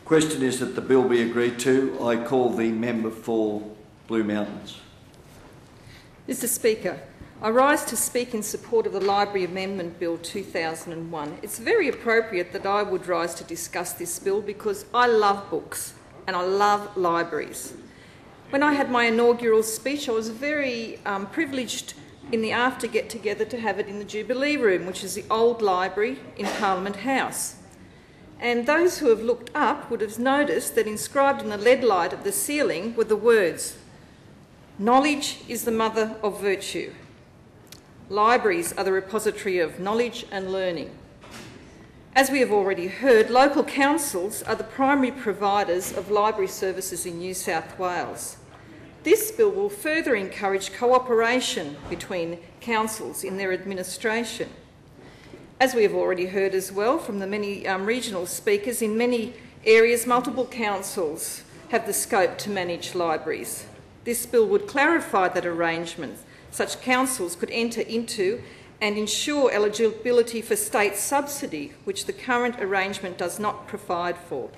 Question is that the bill be agreed to. I call the member for Blue Mountains. Mr Speaker, I rise to speak in support of the Library Amendment Bill 2001. It's very appropriate that I would rise to discuss this bill because I love books and I love libraries. When I had my inaugural speech, I was very privileged in the after get-together to have it in the Jubilee Room, which is the old library in Parliament House. And those who have looked up would have noticed that inscribed in the lead light of the ceiling were the words, "Knowledge is the mother of virtue." Libraries are the repository of knowledge and learning. As we have already heard, local councils are the primary providers of library services in New South Wales. This bill will further encourage cooperation between councils in their administration. As we have already heard as well from the many regional speakers, in many areas multiple councils have the scope to manage libraries. This bill would clarify that arrangement. Such councils could enter into and ensure eligibility for state subsidy, which the current arrangement does not provide for.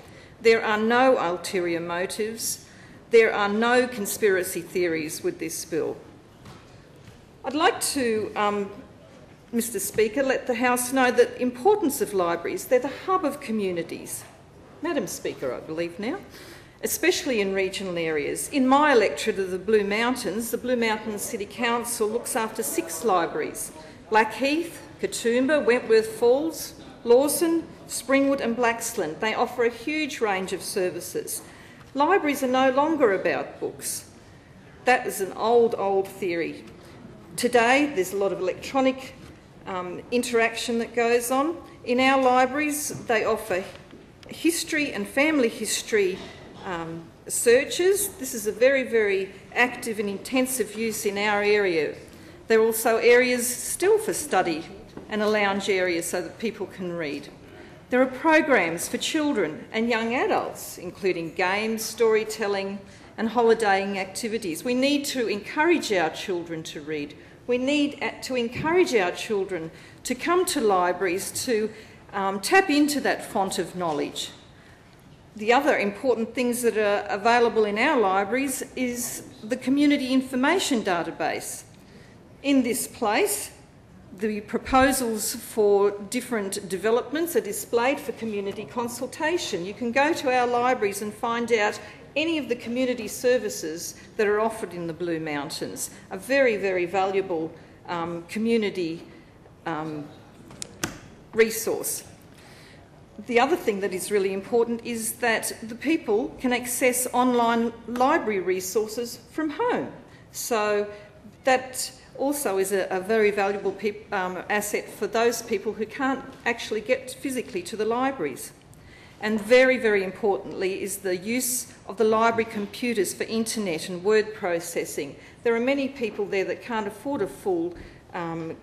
There are no ulterior motives. There are no conspiracy theories with this bill. I'd like to, Mr Speaker, let the House know the importance of libraries. They're the hub of communities. Madam Speaker, I believe now. Especially in regional areas. In my electorate of the Blue Mountains City Council looks after 6 libraries: Blackheath, Katoomba, Wentworth Falls, Lawson, Springwood and Blaxland. They offer a huge range of services. Libraries are no longer about books. That is an old theory. Today there's a lot of electronic interaction that goes on. In our libraries they offer history and family history searches. This is a very active and intensive use in our area. There are also areas still for study and a lounge area so that people can read. There are programs for children and young adults, including games, storytelling and holidaying activities. We need to encourage our children to read. We need to encourage our children to come to libraries to tap into that font of knowledge. The other important things that are available in our libraries is the community information database. In this place, the proposals for different developments are displayed for community consultation. You can go to our libraries and find out any of the community services that are offered in the Blue Mountains. A very valuable community resource. The other thing that is really important is that the people can access online library resources from home. So that also is a very valuable asset for those people who can't actually get physically to the libraries. And very importantly is the use of the library computers for internet and word processing. There are many people there that can't afford a full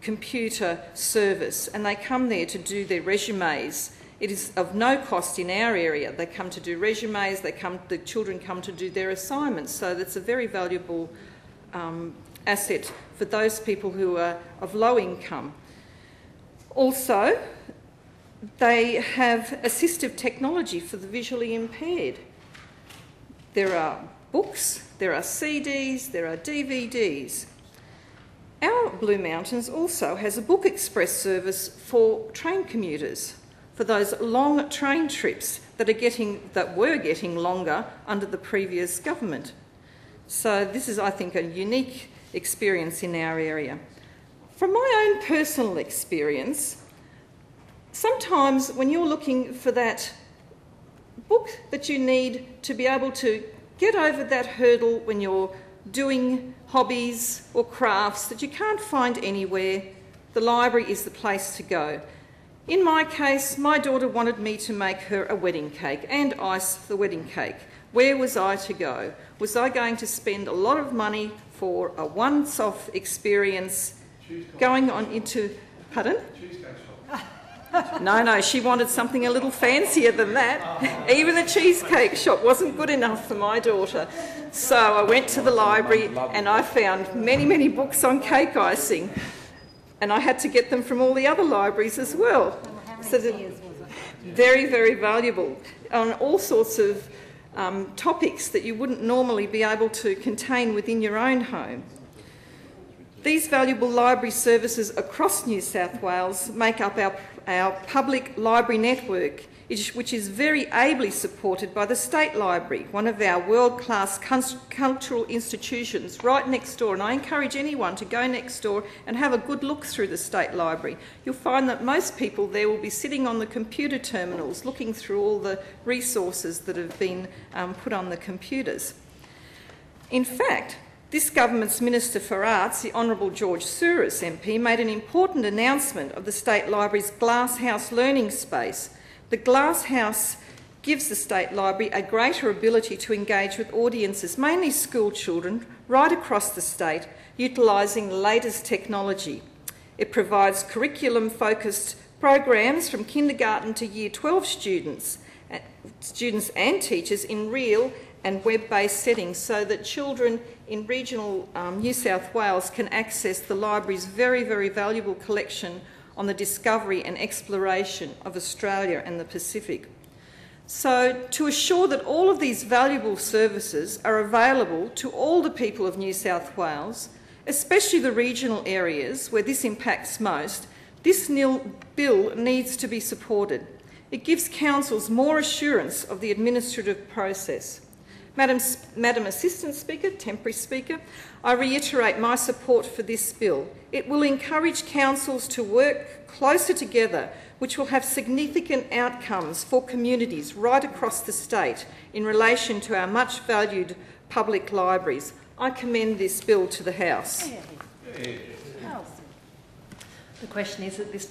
computer service, and they come there to do their resumes. It is of no cost in our area. They come to do resumes, the children come to do their assignments, so that's a very valuable asset for those people who are of low income. Also, they have assistive technology for the visually impaired. There are books, there are CDs, there are DVDs. Our Blue Mountains also has a book express service for train commuters, for those long train trips that were getting longer under the previous government. So this is, I think, a unique experience in our area. From my own personal experience, sometimes when you're looking for that book that you need to be able to get over that hurdle when you're doing hobbies or crafts that you can't find anywhere, the library is the place to go. In my case, my daughter wanted me to make her a wedding cake and ice the wedding cake. Where was I to go? Was I going to spend a lot of money for a once-off experience going on into... Pardon? No, she wanted something a little fancier than that. Even the cheesecake shop wasn't good enough for my daughter. So I went to the library and I found many books on cake icing. And I had to get them from all the other libraries as well. How many years was it? Very, very valuable on all sorts of topics that you wouldn't normally be able to contain within your own home. These valuable library services across New South Wales make up our public library network, which is very ably supported by the State Library, one of our world-class cultural institutions right next door. And I encourage anyone to go next door and have a good look through the State Library. You'll find that most people there will be sitting on the computer terminals looking through all the resources that have been put on the computers. In fact, this government's Minister for Arts, the Honourable Roza Sage MP, made an important announcement of the State Library's Glasshouse learning space. The Glasshouse gives the State Library a greater ability to engage with audiences, mainly school children, right across the state, utilising the latest technology. It provides curriculum-focused programs from kindergarten to Year 12 students and teachers in real and web-based settings so that children in regional New South Wales can access the library's very, very valuable collection on the discovery and exploration of Australia and the Pacific. So, to assure that all of these valuable services are available to all the people of New South Wales, especially the regional areas where this impacts most, this bill needs to be supported. It gives councils more assurance of the administrative process. Madam Assistant Speaker, Temporary Speaker, I reiterate my support for this bill. It will encourage councils to work closer together, which will have significant outcomes for communities right across the state in relation to our much valued public libraries. I commend this bill to the House. The question is that this bill